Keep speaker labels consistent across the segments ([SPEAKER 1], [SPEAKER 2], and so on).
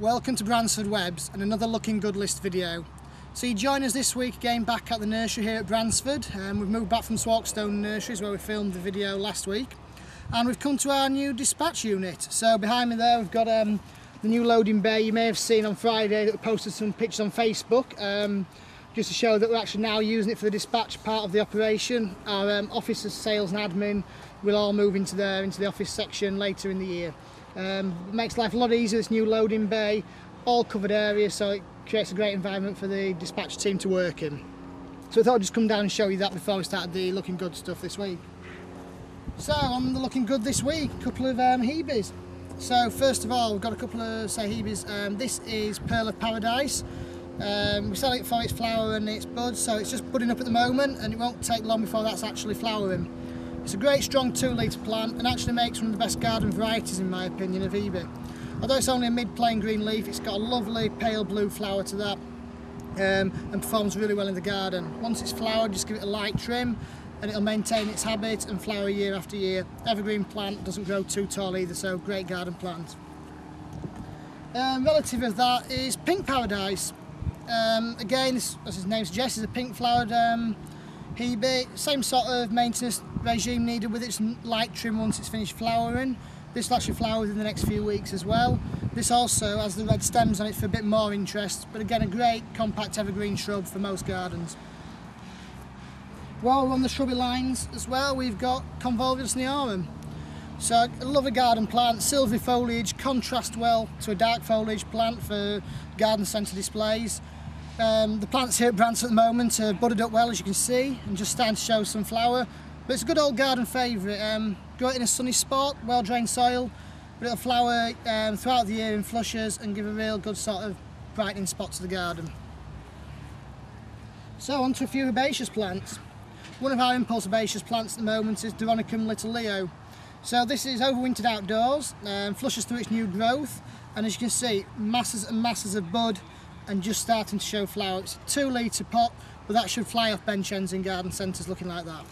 [SPEAKER 1] Welcome to Bransford Webs and another Looking Good list video. So you join us this week again back at the nursery here at Bransford. We've moved back from Swarkstone Nurseries where we filmed the video last week, and we've come to our new dispatch unit. So behind me there we've got the new loading bay. You may have seen on Friday that we posted some pictures on Facebook just to show that we're actually now using it for the dispatch part of the operation. Our officers, sales and admin will all move into the office section later in the year. Makes life a lot easier, this new loading bay, all covered areas, so it creates a great environment for the dispatch team to work in. So I thought I'd just come down and show you that before we started the Looking Good stuff this week. So on the Looking Good this week, a couple of Hebes. So first of all, we've got a couple of Hebes. This is Perla Paradise. We sell it for its flower and its buds, so it's just budding up at the moment and it won't take long before that's actually flowering. It's a great strong 2 litre plant and actually makes one of the best garden varieties in my opinion of Hebe. Although it's only a mid-plain green leaf, it's got a lovely pale blue flower to that and performs really well in the garden. Once it's flowered, just give it a light trim and it'll maintain its habit and flower year after year. Evergreen plant, doesn't grow too tall either, so great garden plant. Relative of that is Pink Paradise. Again, as his name suggests, is a pink flowered Hebe. Same sort of maintenance regime needed with its light trim once it's finished flowering. This will actually flower within the next few weeks as well. This also has the red stems on it for a bit more interest, but again a great compact evergreen shrub for most gardens. While we're on the shrubby lines as well, we've got Convulsions. So a lovely garden plant, silvery foliage, contrast well to a dark foliage plant for garden centre displays. The plants here at Bransford at the moment are budded up well, as you can see, and just starting to show some flower. But it's a good old garden favourite. Grow it in a sunny spot, well drained soil, but it'll flower throughout the year in flushes and give a real good sort of brightening spot to the garden. So on to a few herbaceous plants. One of our impulse herbaceous plants at the moment is Geranium Little Leo. So this is overwintered outdoors, flushes through its new growth, and as you can see, masses and masses of bud and just starting to show flower. It's a 2 litre pot, but that should fly off bench ends in garden centres looking like that.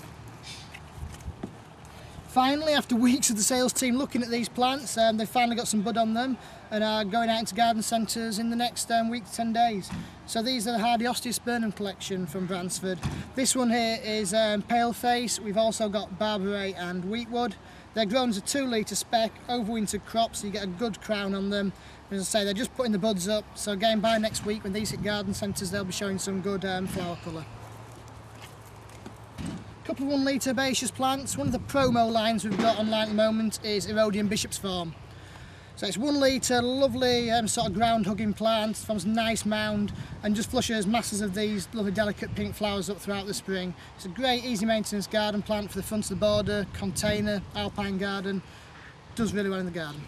[SPEAKER 1] Finally, after weeks of the sales team looking at these plants, they've finally got some bud on them and are going out into garden centres in the next week to 10 days. So these are the hardy Eastburn collection from Bransford. This one here is Paleface. We've also got Barberry and Wheatwood. They're grown as a 2 litre spec, overwintered crop, so you get a good crown on them. As I say, they're just putting the buds up, so again by next week when these hit garden centres they'll be showing some good flower colour. A couple of 1 litre herbaceous plants. One of the promo lines we've got online at the moment is Erodium Bishop's Form. So it's 1 litre, lovely sort of ground hugging plant, forms a nice mound and just flushes masses of these lovely delicate pink flowers up throughout the spring. It's a great easy maintenance garden plant for the front of the border, container, alpine garden, does really well in the garden.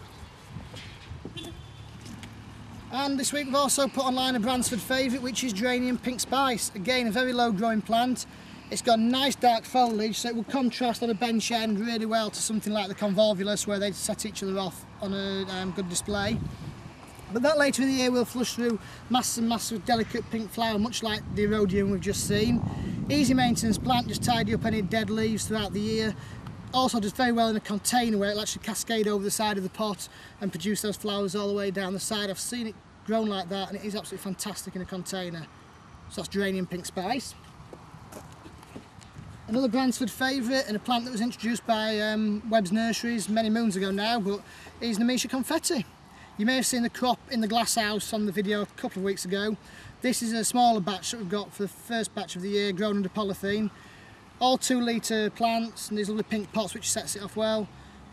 [SPEAKER 1] And this week we've also put online a Bransford favourite, which is Geranium Pink Spice. Again, a very low growing plant. It's got nice dark foliage, so it will contrast on a bench end really well to something like the Convolvulus, where they set each other off on a good display. But that later in the year will flush through masses and masses of delicate pink flower, much like the Erodium we've just seen. Easy maintenance plant, just tidy up any dead leaves throughout the year. Also does very well in a container where it'll actually cascade over the side of the pot and produce those flowers all the way down the side. I've seen it grown like that and it is absolutely fantastic in a container. So that's Geranium Pink Spice. Another Bransford favourite and a plant that was introduced by Webb's Nurseries many moons ago now, but is the Misha Confetti. You may have seen the crop in the glass house on the video a couple of weeks ago. This is a smaller batch that we've got for the first batch of the year, grown under polythene. All 2 litre plants and these lovely pink pots which sets it off well.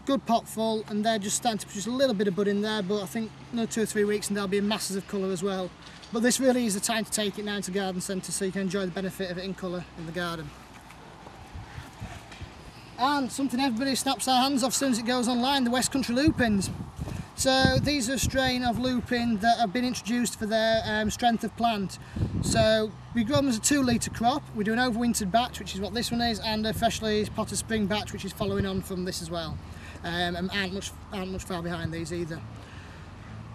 [SPEAKER 1] Good pot full and they're just starting to produce a little bit of bud in there, but I think another 2 or 3 weeks and there'll be masses of colour as well. But this really is the time to take it now to garden centre so you can enjoy the benefit of it in colour in the garden. And something everybody snaps our hands off as soon as it goes online, the West Country Lupins. So these are a strain of lupin that have been introduced for their strength of plant. So we grow them as a 2 litre crop. We do an overwintered batch, which is what this one is, and a freshly potted spring batch, which is following on from this as well. And aren't much far behind these either.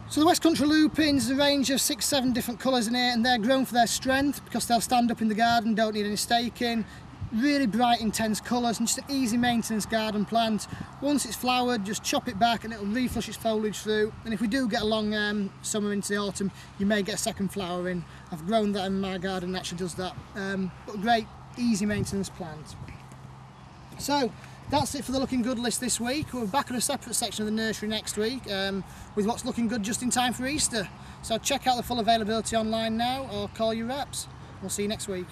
[SPEAKER 1] So the West Country Lupins, a range of 6-7 different colours in here, and they're grown for their strength because they'll stand up in the garden, don't need any staking. really bright intense colours and just an easy maintenance garden plant. Once it's flowered, just chop it back and it'll reflush its foliage through, and if we do get a long summer into the autumn, you may get a second flower in. I've grown that in my garden and actually does that. But a great easy maintenance plant. So that's it for the looking good list this week. We're back on a separate section of the nursery next week with what's looking good just in time for Easter. So check out the full availability online now or call your reps. We'll see you next week.